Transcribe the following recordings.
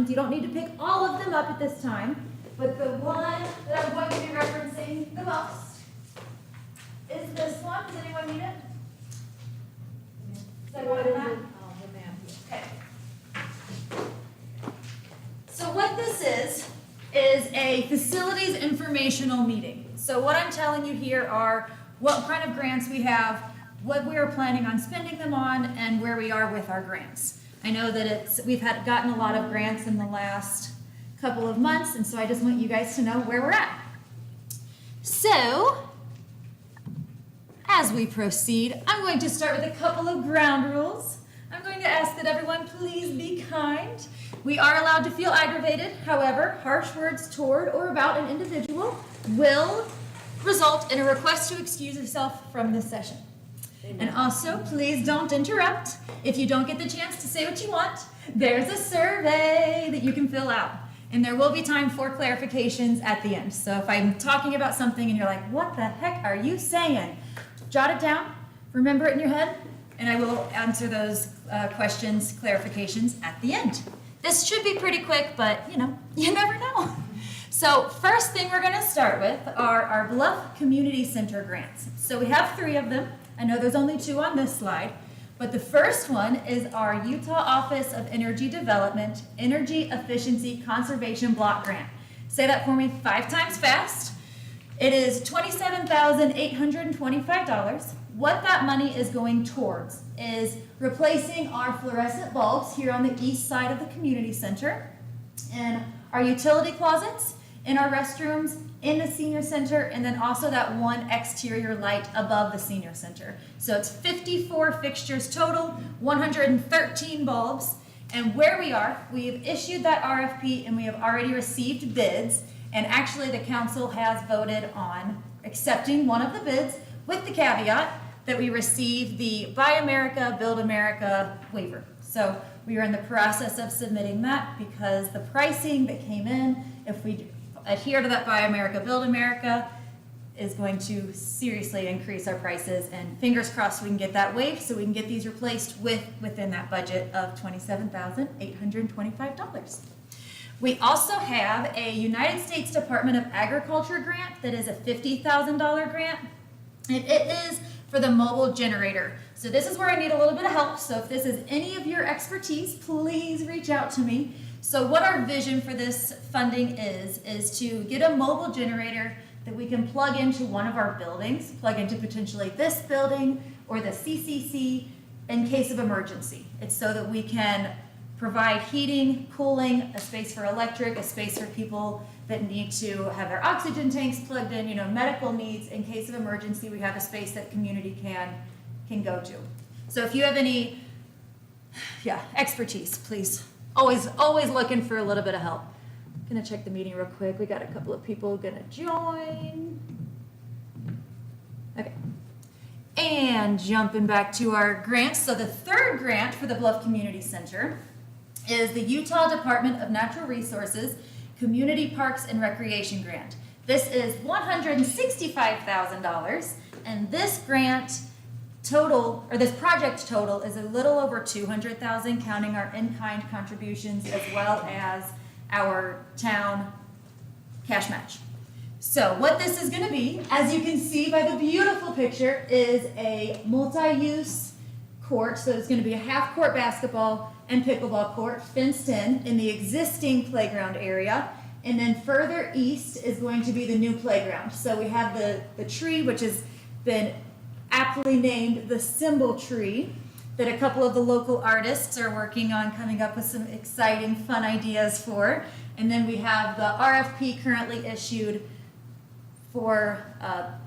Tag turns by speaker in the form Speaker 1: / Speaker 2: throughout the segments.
Speaker 1: You don't need to pick all of them up at this time, but the one that I'm going to be referencing the most is this one. Does anyone need it? Is that what it is? Okay. So what this is a facilities informational meeting. So what I'm telling you here are what kind of grants we have, what we are planning on spending them on, and where we are with our grants. I know that we've gotten a lot of grants in the last couple of months, and so I just want you guys to know where we're at. So, as we proceed, I'm going to start with a couple of ground rules. I'm going to ask that everyone please be kind. We are allowed to feel aggravated. However, harsh words toward or about an individual will result in a request to excuse yourself from this session. And also, please don't interrupt. If you don't get the chance to say what you want, there's a survey that you can fill out. And there will be time for clarifications at the end. So if I'm talking about something and you're like, what the heck are you saying? Jot it down, remember it in your head, and I will answer those questions, clarifications at the end. This should be pretty quick, but you never know. So first thing we're gonna start with are our Bluff Community Center grants. So we have 3 of them. I know there's only 2 on this slide, but the first one is our Utah Office of Energy Development Energy Efficiency Conservation Block Grant. Say that for me 5 times fast. It is $27,825. What that money is going towards is replacing our fluorescent bulbs here on the east side of the community center, and our utility closets, in our restrooms, in the senior center, and then also that one exterior light above the senior center. So it's 54 fixtures total, 113 bulbs, and where we are, we've issued that RFP and we have already received bids, and actually the council has voted on accepting one of the bids with the caveat that we receive the Buy America, Build America waiver. So we are in the process of submitting that because the pricing that came in, if we adhere to that Buy America, Build America, is going to seriously increase our prices, and fingers crossed we can get that waived so we can get these replaced within that budget of $27,825. We also have a United States Department of Agriculture grant that is a $50,000 grant, and it is for the mobile generator. So this is where I need a little bit of help. So if this is any of your expertise, please reach out to me. So what our vision for this funding is to get a mobile generator that we can plug into one of our buildings, plug into potentially this building or the CCC in case of emergency. It's so that we can provide heating, cooling, a space for electric, a space for people that need to have their oxygen tanks plugged in, medical needs. In case of emergency, we have a space that community can go to. So if you have any expertise, please, always looking for a little bit of help. I'm gonna check the meeting real quick. We got a couple of people gonna join. Okay. And jumping back to our grants. So the third grant for the Bluff Community Center is the Utah Department of Natural Resources Community Parks and Recreation Grant. This is $165,000, and this grant total, or this project total, is a little over $200,000, counting our in-kind contributions as well as our town cash match. So what this is going to be, as you can see by the beautiful picture, is a multi-use court. So it's going to be a half-court basketball and pickleball court fenced in the existing playground area. And then further east is going to be the new playground. So we have the tree, which has been aptly named the symbol tree, that a couple of the local artists are working on coming up with some exciting, fun ideas for. And then we have the RFP currently issued for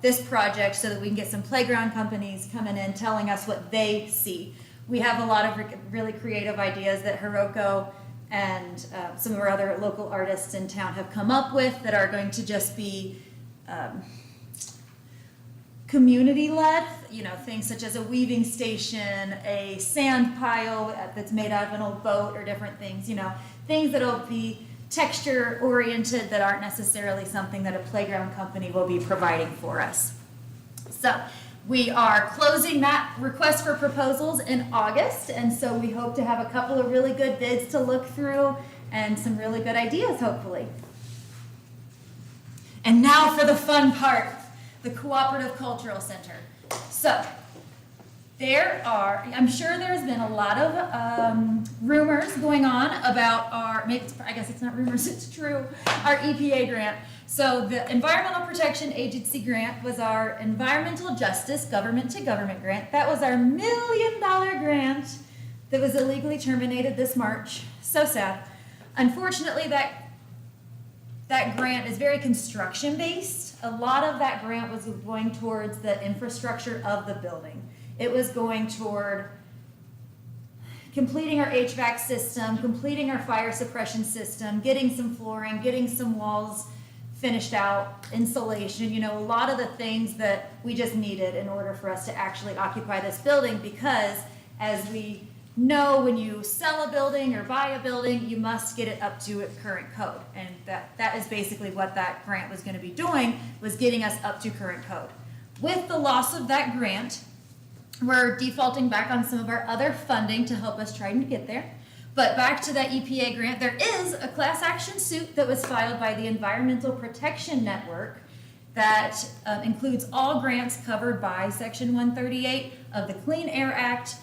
Speaker 1: this project so that we can get some playground companies coming in telling us what they see. We have a lot of really creative ideas that Hiroko and some of our other local artists in town have come up with that are going to just be community-led, things such as a weaving station, a sand pile that's made out of an old boat, or different things, things that'll be texture-oriented that aren't necessarily something that a playground company will be providing for us. So we are closing that request for proposals in August, and so we hope to have a couple of really good bids to look through and some really good ideas, hopefully. And now for the fun part, the Cooperative Cultural Center. So, I'm sure there's been a lot of rumors going on about I guess it's not rumors, it's true, our EPA grant. So the Environmental Protection Agency grant was our Environmental Justice Government to Government grant. That was our $1 million grant that was illegally terminated this March. So sad. Unfortunately, that grant is very construction based. A lot of that grant was going towards the infrastructure of the building. It was going toward completing our HVAC system, completing our fire suppression system, getting some flooring, getting some walls finished out, insulation, a lot of the things that we just needed in order for us to actually occupy this building, because as we know, when you sell a building or buy a building, you must get it up to current code. And that is basically what that grant was going to be doing, was getting us up to current code. With the loss of that grant, we're defaulting back on some of our other funding to help us try and get there. But back to that EPA grant, there is a class action suit that was filed by the Environmental Protection Network that includes all grants covered by Section 138 of the Clean Air Act,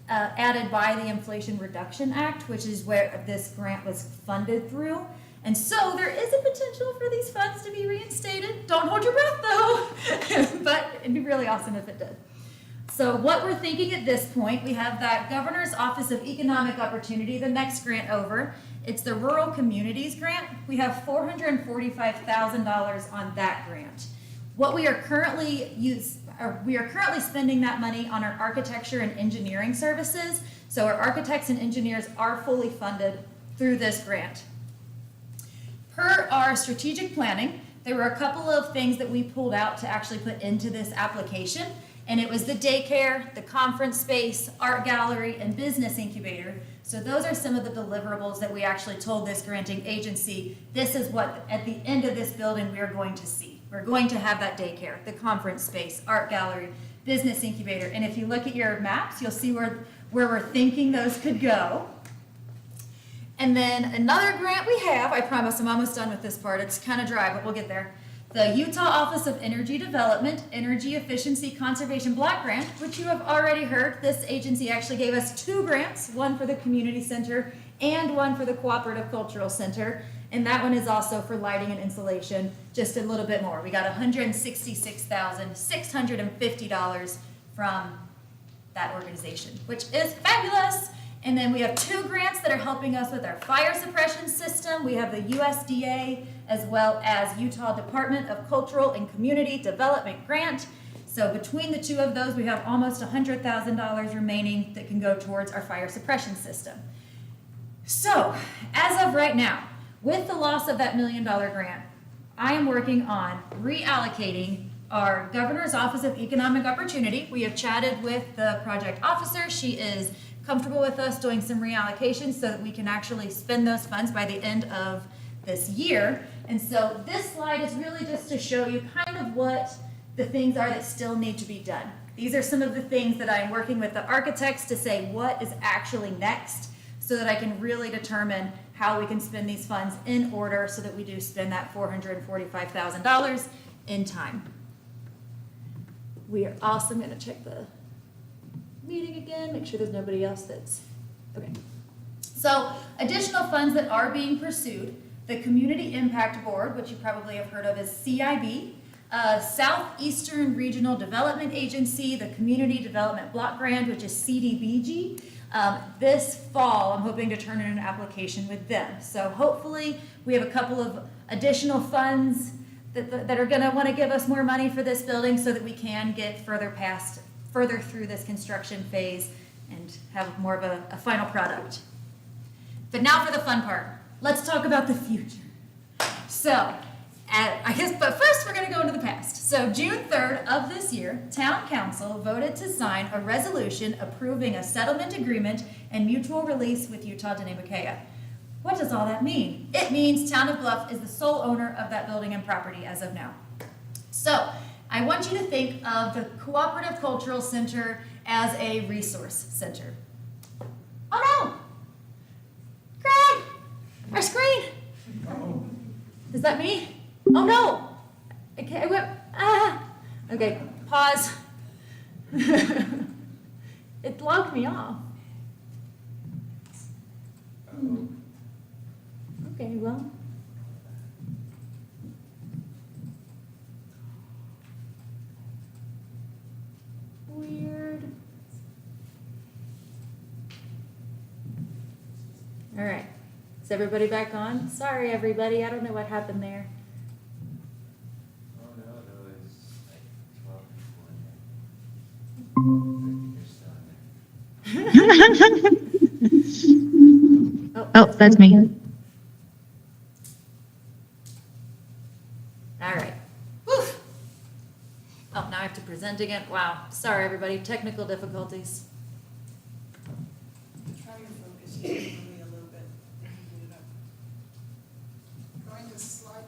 Speaker 1: added by the Inflation Reduction Act, which is where this grant was funded through. And so there is a potential for these funds to be reinstated. Don't hold your breath though, but it'd be really awesome if it did. So what we're thinking at this point, we have that Governor's Office of Economic Opportunity, the next grant over. It's the Rural Communities Grant. We have $445,000 on that grant. What we are currently spending that money on our architecture and engineering services. So our architects and engineers are fully funded through this grant. Per our strategic planning, there were a couple of things that we pulled out to actually put into this application. And it was the daycare, the conference space, art gallery, and business incubator. So those are some of the deliverables that we actually told this granting agency, this is what at the end of this building we are going to see. We're going to have that daycare, the conference space, art gallery, business incubator. And if you look at your maps, you'll see where we're thinking those could go. And then another grant we have, I promise I'm almost done with this part, it's kind of dry, but we'll get there. The Utah Office of Energy Development, Energy Efficiency Conservation Block Grant, which you have already heard. This agency actually gave us 2 grants, one for the Community Center and one for the Cooperative Cultural Center. And that one is also for lighting and insulation, just a little bit more. We got $166,650 from that organization, which is fabulous. And then we have 2 grants that are helping us with our fire suppression system. We have the USDA as well as Utah Department of Cultural and Community Development grant. So between the 2 of those, we have almost $100,000 remaining that can go towards our fire suppression system. So as of right now, with the loss of that $1 million grant, I am working on reallocating our Governor's Office of Economic Opportunity. We have chatted with the project officer. She is comfortable with us doing some reallocations so that we can actually spend those funds by the end of this year. And so this slide is really just to show you kind of what the things are that still need to be done. These are some of the things that I'm working with the architects to say what is actually next so that I can really determine how we can spend these funds in order so that we do spend that $445,000 in time. We are also going to check the meeting again, make sure there's nobody else that's, okay. So additional funds that are being pursued, the Community Impact Board, which you probably have heard of as CIB, Southeastern Regional Development Agency, the Community Development Block Grant, which is CDBG. This fall, I'm hoping to turn in an application with them. So hopefully we have a couple of additional funds that are gonna wanna give us more money for this building so that we can get further through this construction phase and have more of a final product. But now for the fun part. Let's talk about the future. So, but first we're going to go into the past. So June 3rd of this year, Town Council voted to sign a resolution approving a settlement agreement and mutual release with Utah Denebakea. What does all that mean? It means Town of Bluff is the sole owner of that building and property as of now. So, I want you to think of the Cooperative Cultural Center as a resource center. Oh no! Greg! Where's Is that me? Oh no! Okay, I went, Okay, pause. It logged me off. Okay, well. Weird. All right. Is everybody back on? Sorry, everybody. I don't know what happened there.
Speaker 2: Oh no, there was like 12 people in there. I think you're still in there.
Speaker 3: Oh, that's me.
Speaker 1: All right. Whew. Oh, now I have to present again. Wow. Sorry, everybody. Technical difficulties.
Speaker 4: Try your focus here for me a little bit. Get it up. Going to slide.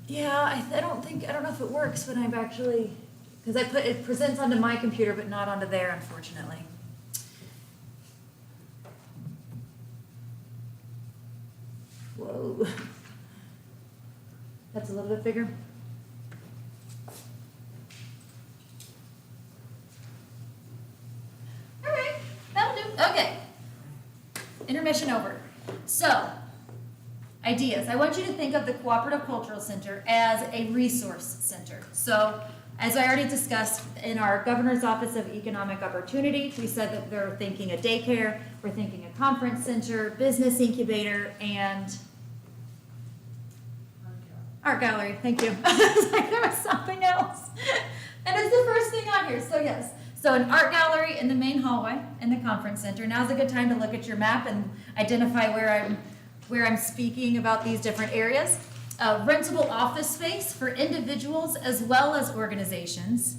Speaker 1: Yeah, I don't know if it works when I've actually, because it presents onto my computer, but not onto there, unfortunately. Whoa. That's a little bit bigger. All right, that'll do. Okay. Intermission over. So, ideas. I want you to think of the Cooperative Cultural Center as a resource center. So, as I already discussed in our Governor's Office of Economic Opportunity, we said that they're thinking a daycare, we're thinking a conference center, business incubator, and art gallery. Thank you. I was like, there was something else. And it's the first thing on here, so yes. So an art gallery in the main hallway in the conference center. Now's a good time to look at your map and identify where I'm speaking about these different areas. Rentable office space for individuals as well as organizations.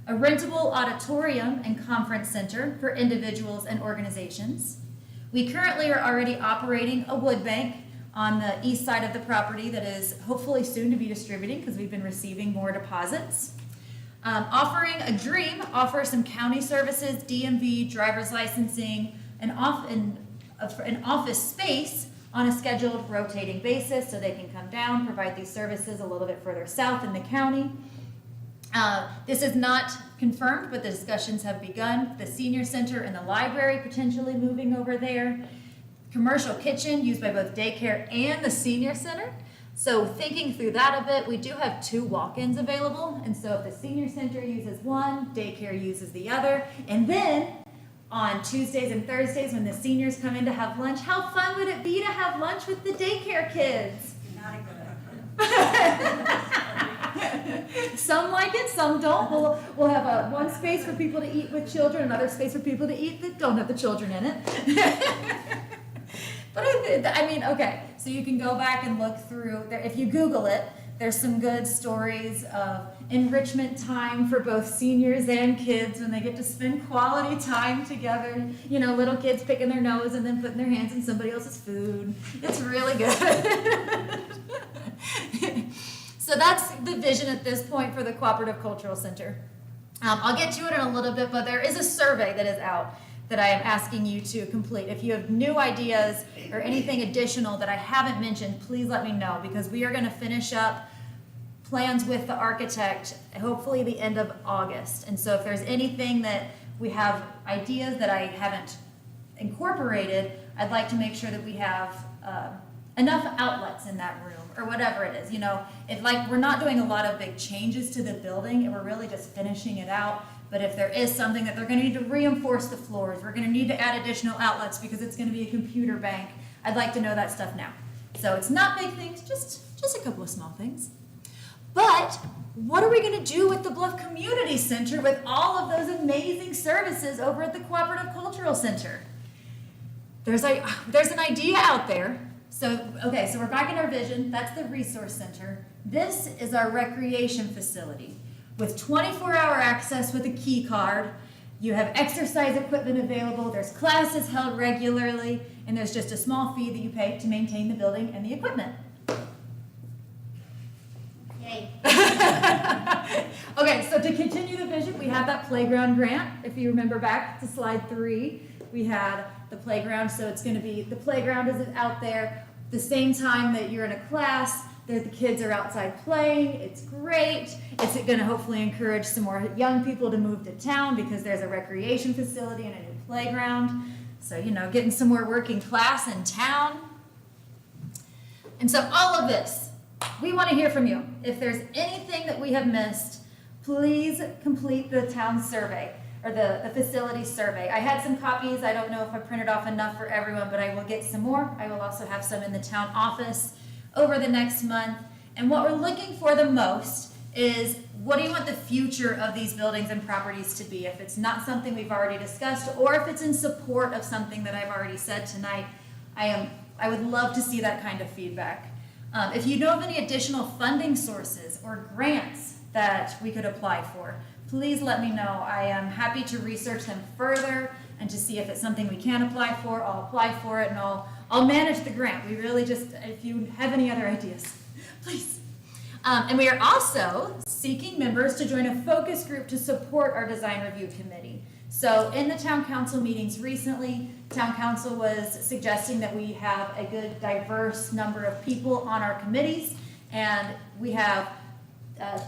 Speaker 1: A rentable auditorium and conference center for individuals and organizations. We currently are already operating a wood bank on the east side of the property that is hopefully soon to be distributing because we've been receiving more deposits. Offering a dream, offer some county services, DMV, driver's licensing, an office space on a scheduled rotating basis so they can come down, provide these services a little bit further south in the county. This is not confirmed, but the discussions have begun. The senior center and the library potentially moving over there. Commercial kitchen used by both daycare and the senior center. So thinking through that a bit, we do have 2 walk-ins available. And so if the senior center uses one, daycare uses the other. And then on Tuesdays and Thursdays when the seniors come in to have lunch, how fun would it be to have lunch with the daycare kids?
Speaker 4: Not a good idea.
Speaker 1: Some like it, some don't. We'll have one space for people to eat with children, another space for people to eat that don't have the children in it. But I mean, okay, so you can go back and look through, if you Google it, there's some good stories of enrichment time for both seniors and kids when they get to spend quality time together. You know, little kids picking their nose and then putting their hands in somebody else's food. It's really good. So that's the vision at this point for the Cooperative Cultural Center. I'll get to it in a little bit, but there is a survey that is out that I am asking you to complete. If you have new ideas or anything additional that I haven't mentioned, please let me know because we are going to finish up plans with the architect hopefully the end of August. And so if there's anything that we have ideas that I haven't incorporated, I'd like to make sure that we have enough outlets in that room or whatever it is. You know, if like we're not doing a lot of big changes to the building and we're really just finishing it out. But if there is something that they're going to need to reinforce the floors, we're going to need to add additional outlets because it's going to be a computer bank, I'd like to know that stuff now. So it's not big things, just a couple of small things. But what are we going to do with the Bluff Community Center with all of those amazing services over at the Cooperative Cultural Center? There's an idea out there. So we're back in our vision. That's the resource center. This is our recreation facility with 24-hour access with a key card. You have exercise equipment available. There's classes held regularly, and there's just a small fee that you pay to maintain the building and the equipment. Yay. Okay, so to continue the vision, we have that playground grant. If you remember back to slide 3, we had the playground. So it's going to be, the playground is out there. the same time that you're in a class, the kids are outside playing. It's great. It's going to hopefully encourage some more young people to move to town because there's a recreation facility and a new playground. So, you know, getting some more working class in town. And so all of this, we want to hear from you. If there's anything that we have missed, please complete the town survey or the facility survey. I had some copies. I don't know if I printed off enough for everyone, but I will get some more. I will also have some in the town office over the next month. And what we're looking for the most is, what do you want the future of these buildings and properties to be? If it's not something we've already discussed, or if it's in support of something that I've already said tonight, I would love to see that kind of feedback. If you know of any additional funding sources or grants that we could apply for, please let me know. I am happy to research them further and to see if it's something we can apply for. I'll apply for it and I'll manage the grant. We really just, if you have any other ideas, please. And we are also seeking members to join a focus group to support our design review committee. So in the town council meetings recently, town council was suggesting that we have a good diverse number of people on our committees, and we have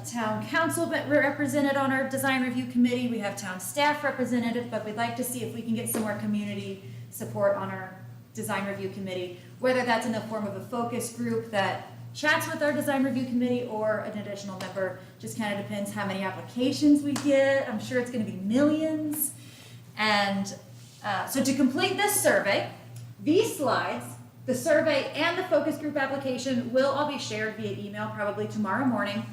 Speaker 1: town council represented on our design review committee. We have town staff represented, but we'd like to see if we can get some more community support on our design review committee, whether that's in the form of a focus group that chats with our design review committee or an additional member. Just kind of depends how many applications we get. I'm sure it's going to be millions. And so to complete this survey, these slides, the survey and the focus group application will all be shared via email probably tomorrow morning.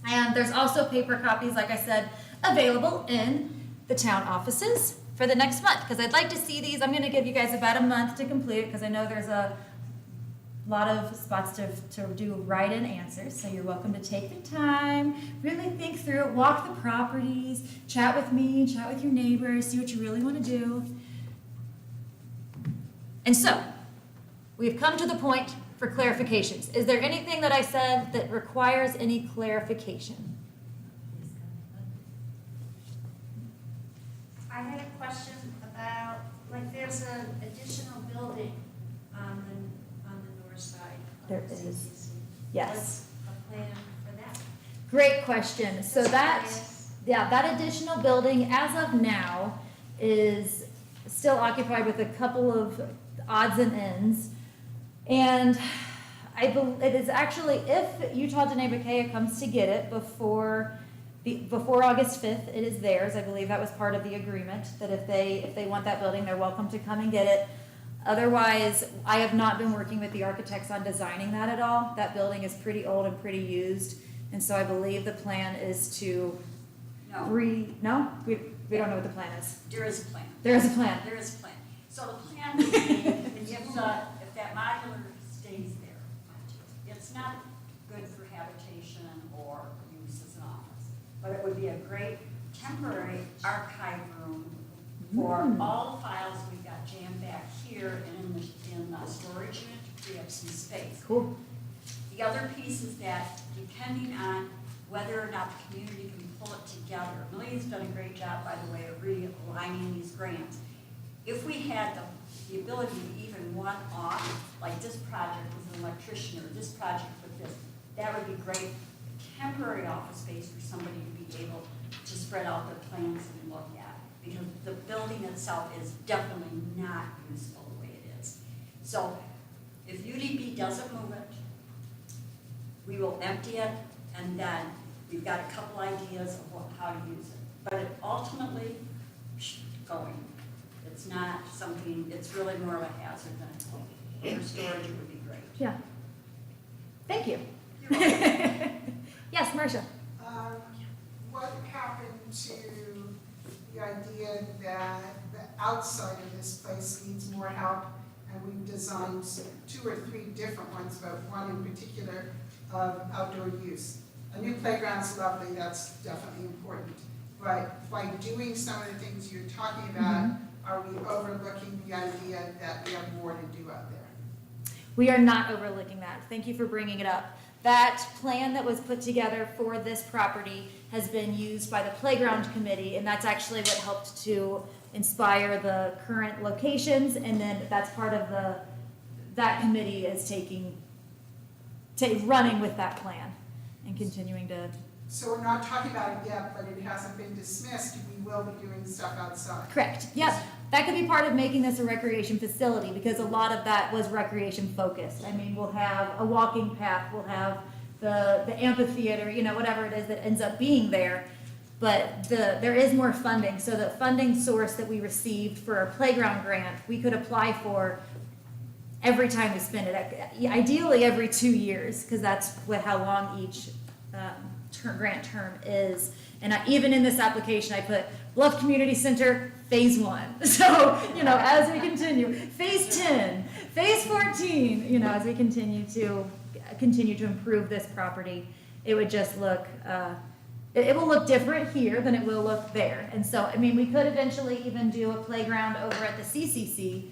Speaker 1: And there's also paper copies, like I said, available in the town offices for the next month, because I'd like to see these. I'm going to give you guys about a month to complete it, because I know there's a lot of spots to do write-in answers, so you're welcome to take the time, really think through it, walk the properties, chat with me, chat with your neighbors, see what you really want to do. And so, we've come to the point for clarifications. Is there anything that I said that requires any clarification?
Speaker 2: I had a question about, like, there's an additional building on the north side.
Speaker 1: There
Speaker 2: of
Speaker 1: is.
Speaker 2: CCC.
Speaker 1: Yes.
Speaker 2: What's a plan for that?
Speaker 1: Great question. So that additional building, as of now, is still occupied with a couple of odds and ends. And it is actually, if Utah Denae comes to get it before August 5th, it is theirs. I believe that was part of the agreement, that if they want that building, they're welcome to come and get it. Otherwise, I have not been working with the architects on designing that at all. That building is pretty old and pretty used, and so I believe the plan is to we don't know what the plan is.
Speaker 2: There is a plan.
Speaker 1: There is a plan.
Speaker 2: There is a plan. So the plan would be, if that modular stays there, it's not good for habitation or use as an office, but it would be a great temporary archive room for all the files we've got jammed back here and in the storage unit to free up some space.
Speaker 1: Cool.
Speaker 2: The other piece is that depending on whether or not the community can pull it together, Millie's done a great job, by the way, of realigning these grants. If we had the ability to even one off, like this project with an electrician or this project with this, that would be great. Temporary office space for somebody to be able to spread out their plans and look at. Because the building itself is definitely not useful the way it is. So if UDB doesn't move it, we will empty it, and then we've got a couple ideas of how to use it. But it ultimately, going. It's not something, it's really more of a hazard than a tool. For storage, it would be great.
Speaker 1: Yeah. Thank you.
Speaker 2: You're welcome.
Speaker 1: Yes, Marcia.
Speaker 4: What happened to the idea that the outside of this place needs more help? And we've designed 2 or 3 different ones, but one in particular of outdoor use. A new playground's lovely, that's definitely important. But by doing some of the things you're talking about, are we overlooking the idea that we have more to do out there?
Speaker 1: We are not overlooking that. Thank you for bringing it up. That plan that was put together for this property has been used by the playground committee, and that's actually what helped to inspire the current locations, and then that's part of that committee is running with that plan and continuing to.
Speaker 4: So we're not talking about it yet, but it hasn't been dismissed, we will be doing stuff outside.
Speaker 1: Correct, yep. That could be part of making this a recreation facility, because a lot of that was recreation focused. I mean, we'll have a walking path, we'll have the amphitheater, you know, whatever it is that ends up being there. But there is more funding, so the funding source that we received for our playground grant, we could apply for every time we spend it, ideally every 2 years, because that's how long each grant term is. And even in this application, I put Bluff Community Center Phase 1. So, you know, as we continue, Phase 10, Phase 14, you know, as we continue to improve this property, it would just look, it will look different here than it will look there. And so, I mean, we could eventually even do a playground over at the CCC.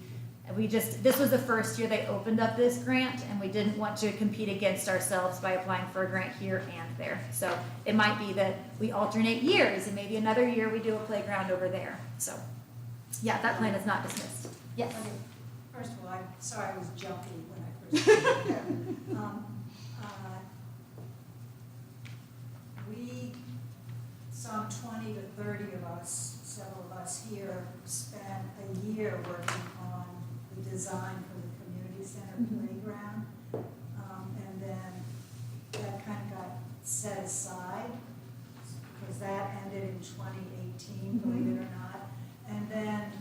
Speaker 1: This was the first year they opened up this grant, and we didn't want to compete against ourselves by applying for a grant here and there. So it might be that we alternate years, and maybe another year we do a playground over there. So, yeah, that plan is not dismissed. Yes?
Speaker 3: Okay. First of all, I'm sorry I was jumpy when I first started. We, some 20 to 30 of us, several of us here, spent a year working on the design for the community center playground. And then that kind of got set aside because that ended in 2018, believe it or not. And then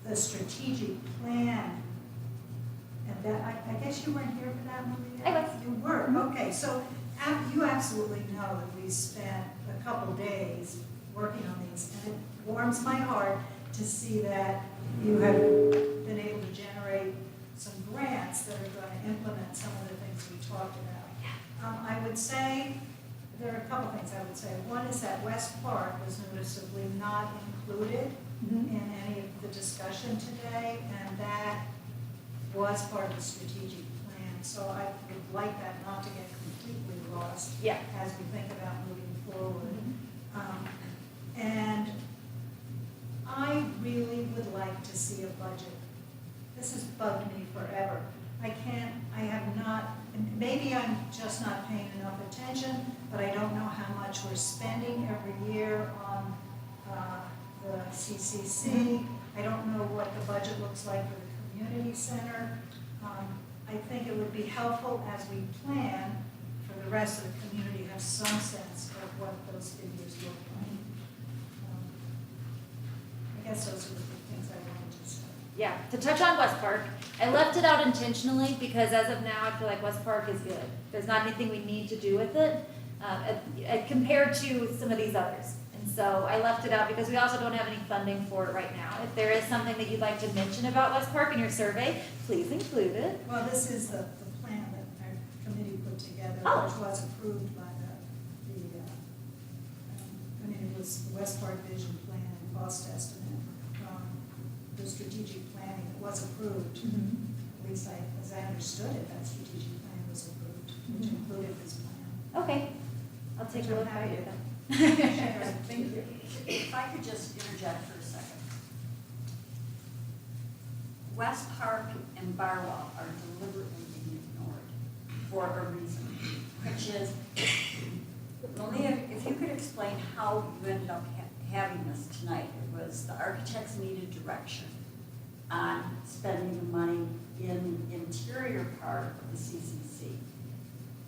Speaker 3: the strategic plan, and that, I guess you weren't here for that, Maria?
Speaker 1: I was.
Speaker 3: You were, okay, so you absolutely know that we spent a couple days working on these, and it warms my heart to see that you have been able to generate some grants that are going to implement some of the things we talked about. I would say, there are a couple things I would say. One is that West Park was noticeably not included in any of the discussion today, and that was part of the strategic plan. So I would like that not to get completely lost as we think about moving forward. And I really would like to see a budget. This has bugged me forever. I have not, maybe I'm just not paying enough attention, but I don't know how much we're spending every year on the CCC. I don't know what the budget looks like for the community center. I think it would be helpful as we plan for the rest of the community to have some sense of what those figures look like. I guess those are the things I wanted to say.
Speaker 1: Yeah, to touch on West Park, I left it out intentionally because as of now, I feel like West Park is good. There's not anything we need to do with it compared to some of these others. And so I left it out because we also don't have any funding for it right now. If there is something that you'd like to mention about West Park in your survey, please include it.
Speaker 3: Well, this is the plan that our committee put together,
Speaker 1: Oh.
Speaker 3: which was approved by it was the West Park Vision Plan and cost estimate. The strategic planning that was approved, at least as I understood it, that strategic plan was approved, which included this plan.
Speaker 1: Okay, I'll take a look at it then.
Speaker 3: Thank you.
Speaker 2: If I could just interject for a second. West Park and Barwell are deliberately being ignored for a reason, which is, Malia, if you could explain how you ended up having this tonight. It was the architects needed direction on spending the money in the interior part of the CCC.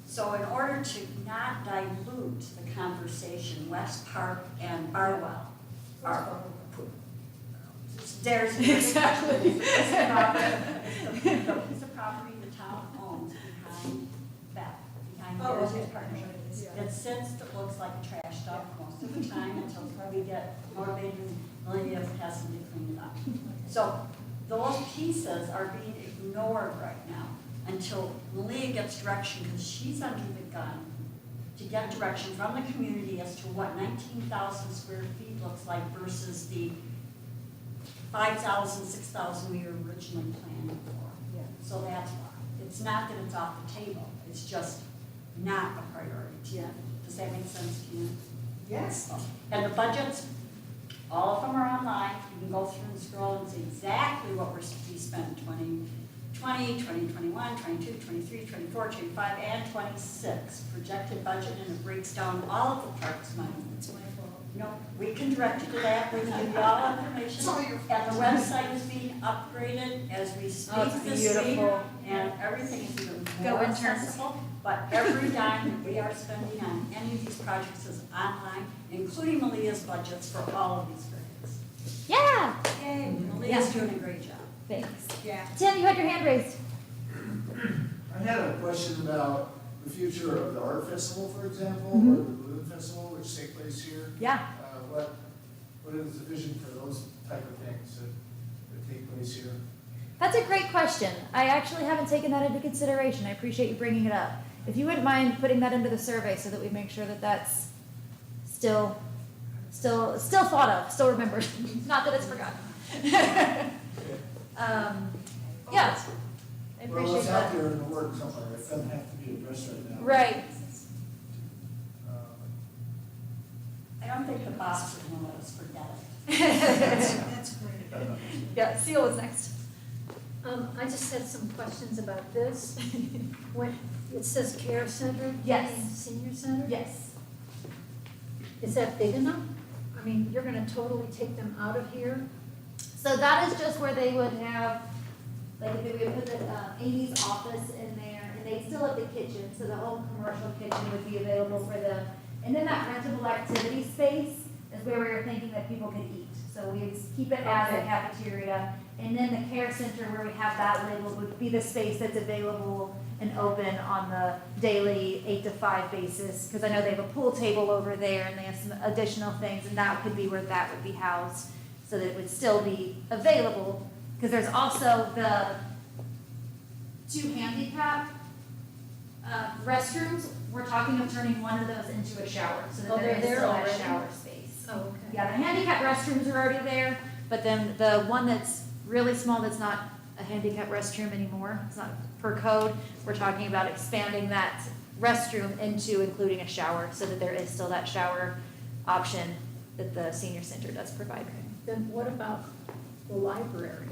Speaker 2: So in order to not dilute the conversation, West Park and Barwell are, there's exactly the piece of property the town owns behind Heritage Partnership. It sits, that looks like a trash dump most of the time until we get motivated and Malia has to clean it up. So those pieces are being ignored right now until Malia gets direction, because she's under the gun to get direction from the community as to what 19,000 square feet looks like versus the 5,000, 6,000 we were originally planning for.
Speaker 3: Yeah.
Speaker 2: So that's why. It's not that it's off the table, it's just not a priority.
Speaker 3: Yeah.
Speaker 2: Does that make sense to you?
Speaker 3: Yes.
Speaker 2: And the budgets, All of them are online. You can go through and scroll and see exactly what we spent in 2020, 2021, 22, 23, 24, 25, and 26. Projected budget, and it breaks down all of the parks money.
Speaker 3: It's my fault.
Speaker 2: No, we can direct you to that, we can give you all information.
Speaker 4: It's all your
Speaker 2: And the website is being upgraded as we speak
Speaker 1: Oh, it's
Speaker 2: this week.
Speaker 1: beautiful.
Speaker 2: And everything is even
Speaker 1: Go
Speaker 2: more
Speaker 1: interns.
Speaker 2: accessible. But every dime that we are spending on any of these projects is online, including Malia's budgets for all of these grants.
Speaker 1: Yeah,
Speaker 2: Yay, Malia's doing a great job.
Speaker 1: thanks.
Speaker 2: Yeah.
Speaker 1: Tim, you had your hand raised.
Speaker 5: I had a question about the future of the art festival, for example,
Speaker 1: Mhm.
Speaker 5: or the balloon festival, which take place here.
Speaker 1: Yeah.
Speaker 5: What is the vision for those type of things that take place here?
Speaker 1: That's a great question. I actually haven't taken that into consideration. I appreciate you bringing it up. If you wouldn't mind putting that into the survey so that we make sure that that's still thought of, still remembered. Not that it's forgotten. Yeah, I
Speaker 5: Well,
Speaker 1: appreciate
Speaker 5: it's out
Speaker 1: that.
Speaker 5: there in the works somewhere, it doesn't have to be addressed right now.
Speaker 1: Right.
Speaker 5: Uh,
Speaker 2: I don't think the boss would want us to forget it.
Speaker 3: That's great.
Speaker 1: Yeah, Seal was next.
Speaker 6: I just had some questions about this. When, it says care center?
Speaker 1: Yes.
Speaker 6: meaning Senior center?
Speaker 1: Yes.
Speaker 6: Is that big enough? I mean, you're gonna totally take them out of here?
Speaker 1: So that is just where they would have, like, if they would put the Amy's office in there, and they'd still have the kitchen, so the whole commercial kitchen would be available for them. And then that rentable activity space is where we were thinking that people could eat. So we'd keep it as a
Speaker 6: Okay.
Speaker 1: cafeteria. And then the care center where we have that labeled would be the space that's available and open on the daily 8 to 5 basis. Because I know they have a pool table over there and they have some additional things, and that could be where that would be housed. So that it would still be available. Because there's also the 2 handicap restrooms. We're talking of turning one of those into a shower, so
Speaker 6: Oh,
Speaker 1: that there
Speaker 6: they're
Speaker 1: is
Speaker 6: there
Speaker 1: still a
Speaker 6: already?
Speaker 1: shower space.
Speaker 6: Oh, okay.
Speaker 1: Yeah, the handicap restrooms are already there, but then the one that's really small, that's not a handicap restroom anymore, it's not per code, we're talking about expanding that restroom into including a shower, so that there is still that shower option that the senior center does provide.
Speaker 6: Then what about the library?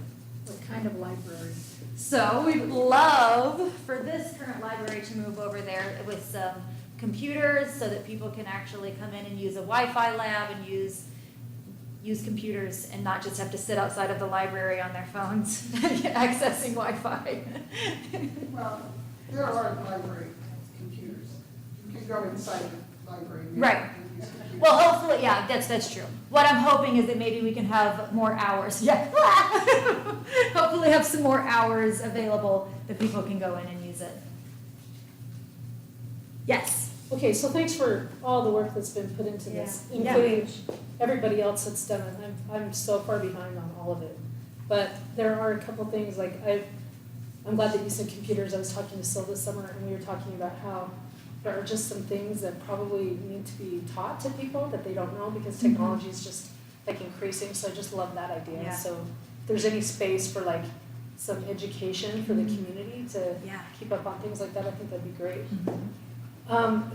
Speaker 6: What kind of library?
Speaker 1: So we'd love for this current library to move over there with some computers so that people can actually come in and use a Wi-Fi lab and use computers and not just have to sit outside of the library on their phones accessing Wi-Fi.
Speaker 4: Well, there are library computers. You can go inside the library. and
Speaker 1: Right.
Speaker 4: use computers.
Speaker 1: Well, hopefully, yeah, that's true. What I'm hoping is that maybe we can have more hours. Yeah. Hopefully have some more hours available that people can go in and use it. Yes.
Speaker 7: Okay, so thanks for all the work that's been put into this,
Speaker 1: Yeah.
Speaker 7: including everybody else that's done it. I'm so far behind on all of it. But there are a couple things, like I'm glad that you said computers. I was talking to Sil this summer and we were talking about how there are just some things that probably need to be taught to people that they don't know because technology is just like increasing. So I just love that idea.
Speaker 1: Yeah.
Speaker 7: So if there's any space for like some education for the community to
Speaker 1: Yeah.
Speaker 7: keep up on things like that, I think that'd be great.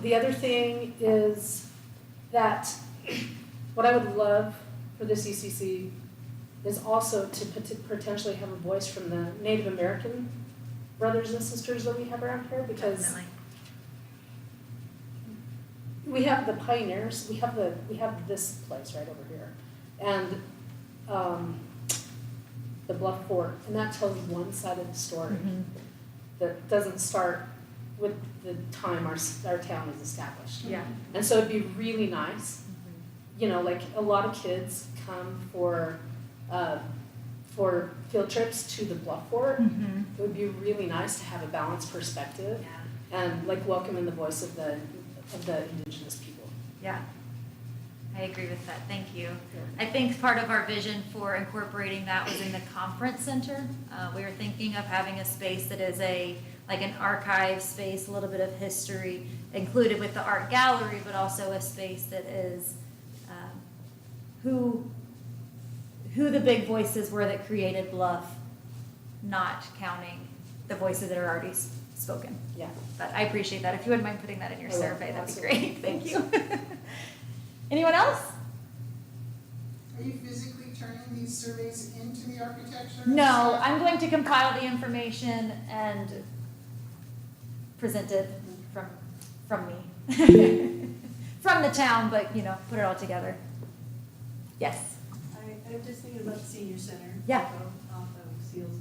Speaker 7: The other thing is that what I would love for the CCC is also to potentially have a voice from the Native American brothers and sisters that we have around here, because
Speaker 1: Definitely.
Speaker 7: we have the pioneers, we have this place right over here, and the Bluff Fort, and that tells one side of the story that doesn't start with the time our town was established.
Speaker 1: Yeah.
Speaker 7: And so it'd be really nice, you know, like a lot of kids come for field trips to the Bluff Fort. It would be really nice to have a balanced perspective
Speaker 1: Yeah.
Speaker 7: and like welcome in the voice of the indigenous people.
Speaker 1: Yeah, I agree with that, thank you. I think part of our vision for incorporating that was in the conference center. We were thinking of having a space that is like an archive space, a little bit of history included with the art gallery, but also a space that is who the big voices were that created Bluff, not counting the voices that are already spoken.
Speaker 7: Yeah.
Speaker 1: But I appreciate that. If you wouldn't mind putting that in your
Speaker 7: I will,
Speaker 1: survey, that'd be
Speaker 7: absolutely.
Speaker 1: great. Thank you. Anyone else?
Speaker 4: Are you physically turning these surveys into the architecture?
Speaker 1: No, I'm going to compile the information and present it from me. From the town, but, you know, put it all together. Yes.
Speaker 8: I'm just thinking about the senior center.
Speaker 1: Yeah.
Speaker 8: Off of Seals.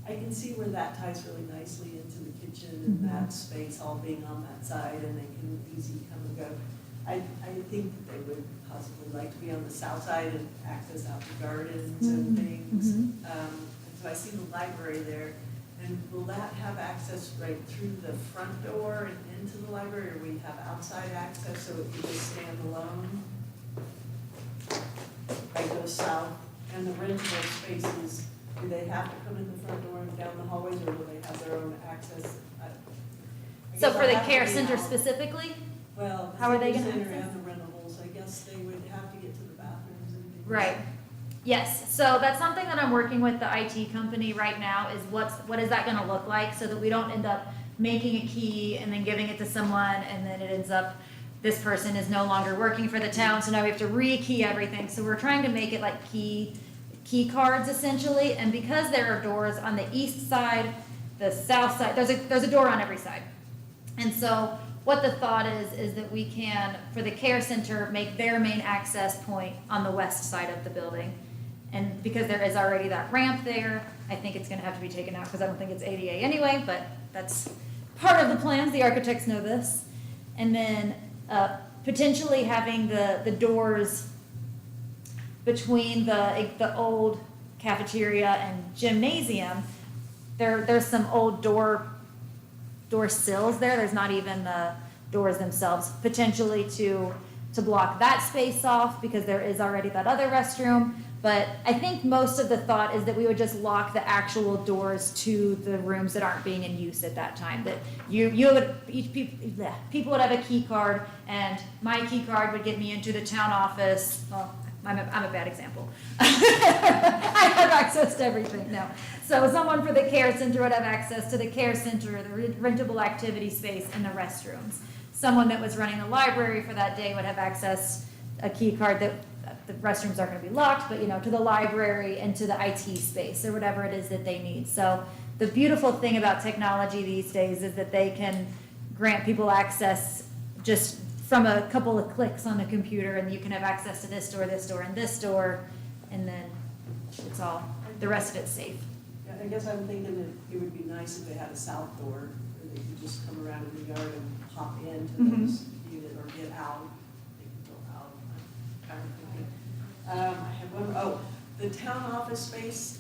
Speaker 8: I can see where that ties really nicely into the kitchen and that space all being on that side, and they can easy come and go. I think that they would possibly like to be on the south side and access out the gardens and things.
Speaker 1: Mhm.
Speaker 8: And so I see the library there, and will that have access right through the front door and into the library, or we have outside access so it can just stand alone? I go south, and the rentable spaces, do they have to come in the front door and down the hallways, or will they have their own access? I
Speaker 1: So
Speaker 8: guess
Speaker 1: for
Speaker 8: I'll
Speaker 1: the
Speaker 8: have to
Speaker 1: care
Speaker 8: be
Speaker 1: center
Speaker 8: out.
Speaker 1: specifically?
Speaker 8: Well,
Speaker 1: How are they
Speaker 8: the
Speaker 1: gonna
Speaker 8: senior center
Speaker 1: access?
Speaker 8: and the rentables, I guess they would have to get to the bathrooms and things.
Speaker 1: Right. Yes, so that's something that I'm working with the IT company right now, is what is that gonna look like, so that we don't end up making a key and then giving it to someone, and then it ends up, this person is no longer working for the town, so now we have to re-key everything. So we're trying to make it like key cards essentially, and because there are doors on the east side, the south side, there's a door on every side. And so what the thought is that we can, for the care center, make their main access point on the west side of the building. And because there is already that ramp there, I think it's gonna have to be taken out, because I don't think it's ADA anyway, but that's part of the plans, the architects know this. And then potentially having the doors between the old cafeteria and gymnasium, there's some old door sills there. There's not even the doors themselves, potentially to block that space off, because there is already that other restroom. But I think most of the thought is that we would just lock the actual doors to the rooms that aren't being in use at that time. That people would have a key card, and my key card would get me into the town office. Well, I'm a bad example. I have access to everything now. So someone for the care center would have access to the care center, the rentable activity space, and the restrooms. Someone that was running the library for that day would have access, a key card that the restrooms aren't going to be locked, but, you know, to the library and to the IT space or whatever it is that they need. So the beautiful thing about technology these days is that they can grant people access just from a couple of clicks on the computer, and you can have access to this door, and this door, and then it's all, the rest of it's safe.
Speaker 8: Yeah, I guess I'm thinking that it would be nice if they had a south door, where they could just come around in the yard and pop into those units, or get out. They can go out. I'm kind of thinking. I have one, the town office space.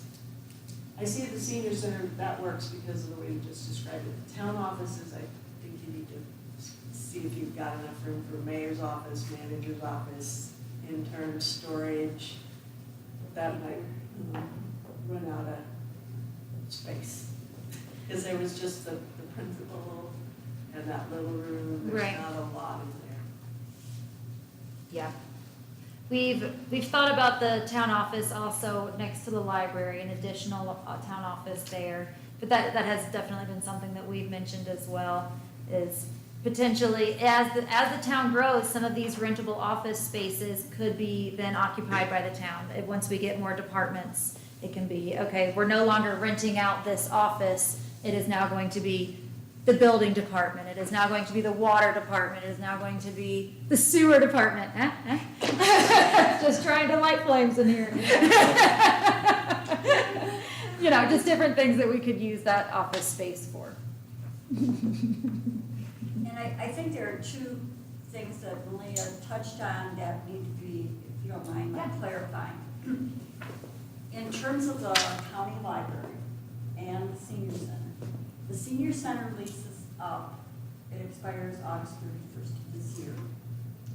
Speaker 8: I see at the senior center, that works because of the way you just described it. The town offices, I think you need to see if you've got enough room for mayor's office, manager's office, intern storage. That might run out of space. Because there was just the principal and that little room, there's
Speaker 1: Right.
Speaker 8: not a lot in there.
Speaker 1: Yeah. We've thought about the town office also next to the library, an additional town office there. But that has definitely been something that we've mentioned as well, is potentially, as the town grows, some of these rentable office spaces could be then occupied by the town. Once we get more departments, it can be, okay, we're no longer renting out this office. It is now going to be the building department. It is now going to be the water department. It is now going to be the sewer department. Just trying to light flames in here. You know, just different things that we could use that office space for.
Speaker 2: And I think there are two things that Malia touched on that need to be, if you don't mind, clarifying. In terms of the county library and the senior center leases up, it expires August 31st of this year.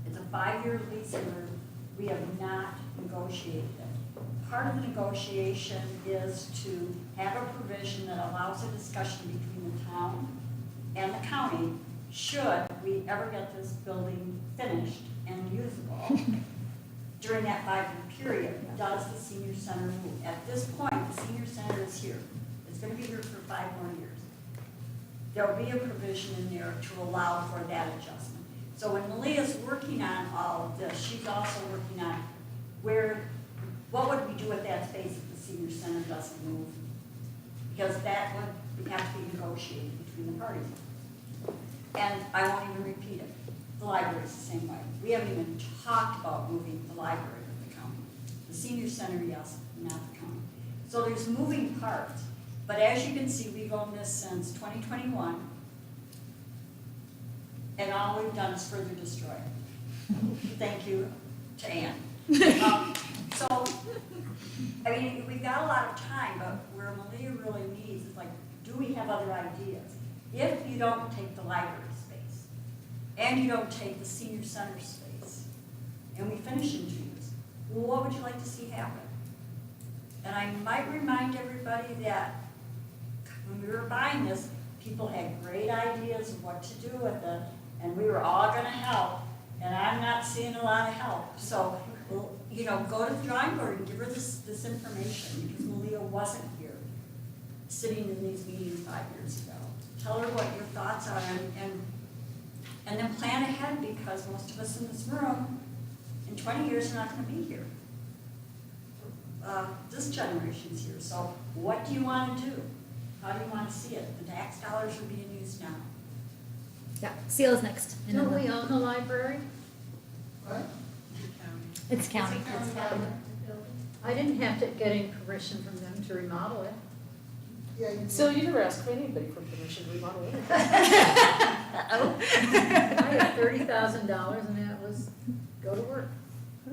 Speaker 2: It's a 5-year lease, and we have not negotiated it. Part of the negotiation is to have a provision that allows a discussion between the town and the county, should we ever get this building finished and usable during that 5-year period. Does the senior center move? At this point, the senior center is here. It's going to be here for 5 more years. There will be a provision in there to allow for that adjustment. So when Malia's working on all of this, she's also working on what would we do with that space if the senior center doesn't move? Because that would have to be negotiated between the parties. And I won't even repeat it. The library is the same way. We haven't even talked about moving the library with the county. The senior center, yes, not the county. So there's moving parts. But as you can see, we've owned this since 2021. And all we've done is further destroy it. Thank you to Ann. So, I mean, we've got a lot of time, but where Malia really needs is like, do we have other ideas? If you don't take the library space, and you don't take the senior center space, and we finish in 2 years, well, what would you like to see happen? And I might remind everybody that when we were buying this, people had great ideas of what to do with it, and we were all gonna help, and I'm not seeing a lot of help. So, well, you know, go to the drawing board and give her this information, because Malia wasn't here, sitting in these meetings 5 years ago. Tell her what your thoughts are, and then plan ahead, because most of us in this room, in 20 years, are not gonna be here. This generation's here, so what do you wanna do? How do you wanna see it? The tax dollars are being used now.
Speaker 1: Yeah, Seal is next. And
Speaker 6: Don't
Speaker 1: then
Speaker 6: we own the library?
Speaker 4: What?
Speaker 1: It's county.
Speaker 6: I didn't have to get any permission from them to remodel it.
Speaker 4: Yeah, you
Speaker 7: So you never asked anybody for permission to remodel anything.
Speaker 1: Uh-oh.
Speaker 6: I had $30,000 and that was, go to work.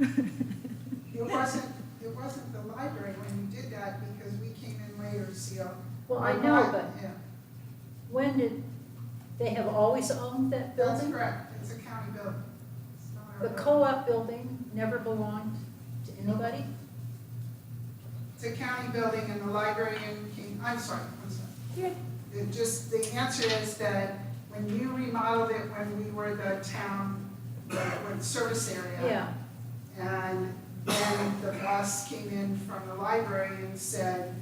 Speaker 4: It wasn't the library when you did that, because we came in later, Seal.
Speaker 6: Well, I know, but
Speaker 4: Yeah,
Speaker 6: when did, they have always owned that
Speaker 4: that's
Speaker 6: building?
Speaker 4: correct, it's a county building. It's not our
Speaker 6: The
Speaker 4: building.
Speaker 6: co-op building never belonged to anybody?
Speaker 4: It's a county building, and the librarian came, I'm sorry. It just, the answer is that when you remodeled it, when we were the town, the service area.
Speaker 6: Yeah,
Speaker 4: And then the boss came in from the library and said,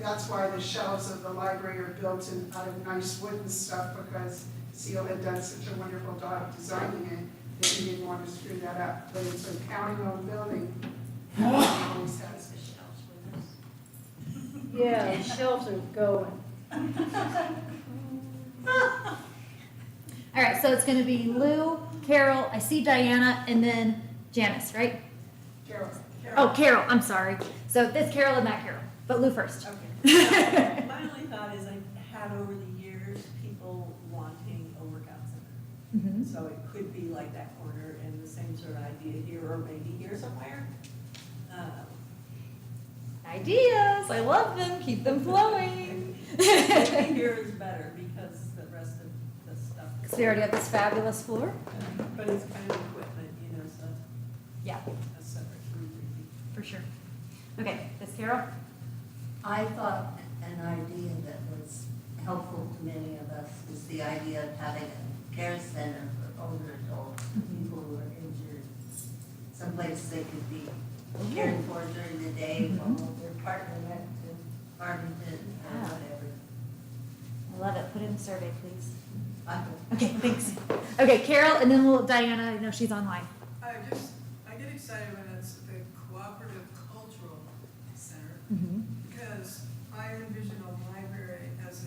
Speaker 4: that's why the shelves of the library are built out of nice wooden stuff, because Seal had done such a wonderful job designing it, that he didn't want to screw that up. But it's a county-owned building. It always has.
Speaker 6: yeah, the shelves are going.
Speaker 1: All right, so it's gonna be Lou, Carol, I see Diana, and then Janice, right?
Speaker 4: Carol.
Speaker 1: Oh, Carol, I'm sorry. So this Carol and that Carol, but Lou first.
Speaker 8: Okay. My only thought is I've had over the years people wanting a workout center.
Speaker 1: Mhm.
Speaker 8: So it could be like that corner, and the same sort of idea here, or maybe here somewhere.
Speaker 1: Ideas, I love them, keep them flowing.
Speaker 8: Maybe here is better because the rest of the stuff.
Speaker 1: Because we already have this fabulous floor.
Speaker 8: But it's kind of equipment, you know, so
Speaker 1: Yeah,
Speaker 8: a separate room maybe.
Speaker 1: for sure. Okay, this Carol?
Speaker 9: I thought an idea that was helpful to many of us was the idea of having a care center for older adults, people who are injured. Someplace they could be cared for during the day while their partner went to Farmington or
Speaker 1: Yeah.
Speaker 9: whatever.
Speaker 1: I love it, put it in the survey, please.
Speaker 9: I
Speaker 1: Okay, thanks. Okay, Carol, and then Diana, I know she's online.
Speaker 10: I get excited when it's the cooperative cultural center, because I envision a library as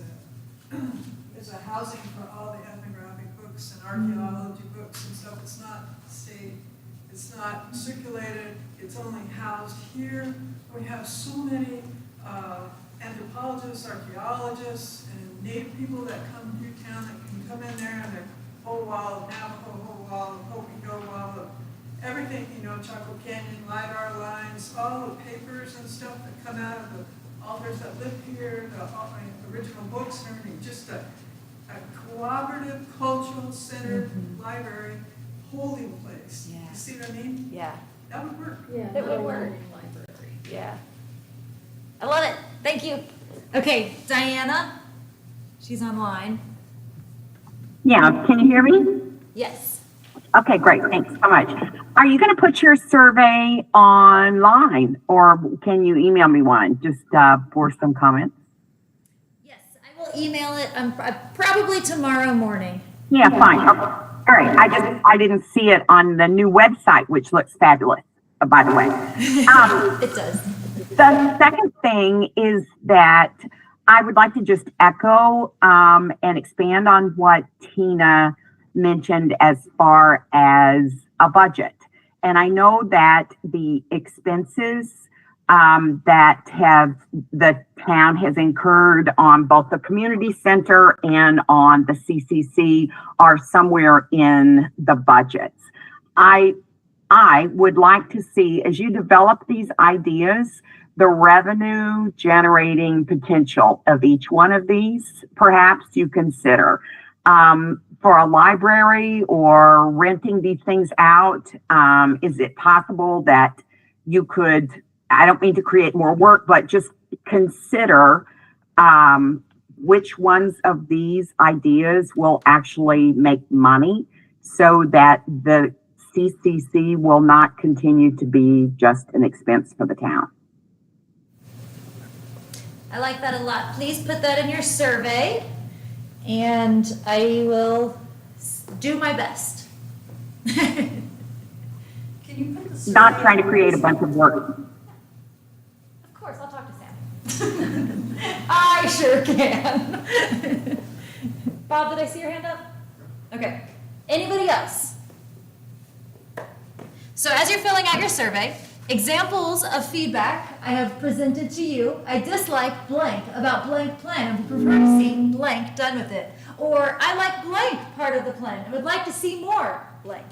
Speaker 10: a housing for all the ethnographic books and archaeology books and stuff. It's not state, it's not circulated, it's only housed here. We have so many anthropologists, archaeologists, and native people that come through town that can come in there and their whole wall of Navajo, whole wall of Hopi wall of everything, you know, Chaco Canyon, LiDAR lines, all the papers and stuff that come out of the authors that live here, the original books and everything, just a cooperative, cultural centered library, holding place.
Speaker 1: Yeah.
Speaker 10: You see what I mean?
Speaker 1: Yeah.
Speaker 10: That would work.
Speaker 6: Yeah.
Speaker 1: That would
Speaker 6: not a
Speaker 1: work.
Speaker 6: learning library.
Speaker 1: Yeah. I love it. Thank you. Okay, Diana, she's online.
Speaker 11: Yeah, can you hear me?
Speaker 1: Yes.
Speaker 11: Okay, great. Thanks so much. Are you going to put your survey online, or can you email me one just for some comments?
Speaker 1: Yes, I will email it probably tomorrow morning.
Speaker 11: Yeah, fine. All right, I didn't see it on the new website, which looks fabulous, by the way.
Speaker 1: It does.
Speaker 11: The second thing is that I would like to just echo and expand on what Tina mentioned as far as a budget. And I know that the expenses that the town has incurred on both the community center and on the CCC are somewhere in the budgets. I would like to see, as you develop these ideas, the revenue generating potential of each one of these, perhaps you consider. For a library or renting these things out, is it possible that you could, I don't mean to create more work, but just consider which ones of these ideas will actually make money so that the CCC will not continue to be just an expense for the town.
Speaker 1: I like that a lot. Please put that in your survey, and I will do my best.
Speaker 2: Can you put the survey?
Speaker 11: Not trying to create a bunch of work.
Speaker 1: Of course, I'll talk to Sam. I sure can. Bob, did I see your hand up? Okay. Anybody else? So as you're filling out your survey, examples of feedback I have presented to you. I dislike blank about blank plan and prefer to see blank done with it. Or I like blank part of the plan and would like to see more blank.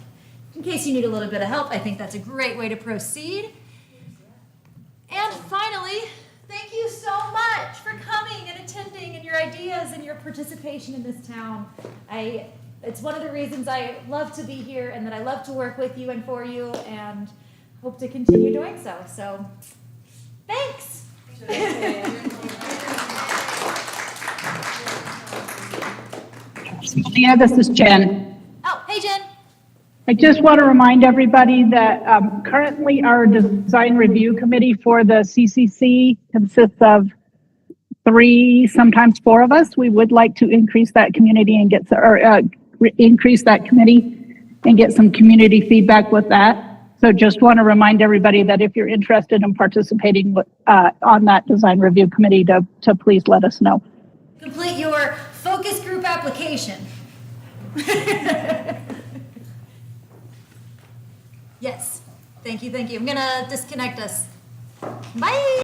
Speaker 1: In case you need a little bit of help, I think that's a great way to proceed. And finally, thank you so much for coming and attending and your ideas and your participation in this town. It's one of the reasons I love to be here and that I love to work with you and for you and hope to continue doing so. So, thanks.
Speaker 12: Yeah, this is Jen.
Speaker 1: Oh, hey, Jen.
Speaker 12: I just want to remind everybody that currently our design review committee for the CCC consists of 3, sometimes 4 of us. We would like to increase that community and increase that committee and get some community feedback with that. So just want to remind everybody that if you're interested in participating on that design review committee, to please let us know.
Speaker 1: Complete your focus group application. Yes. Thank you. I'm going to disconnect us. Bye.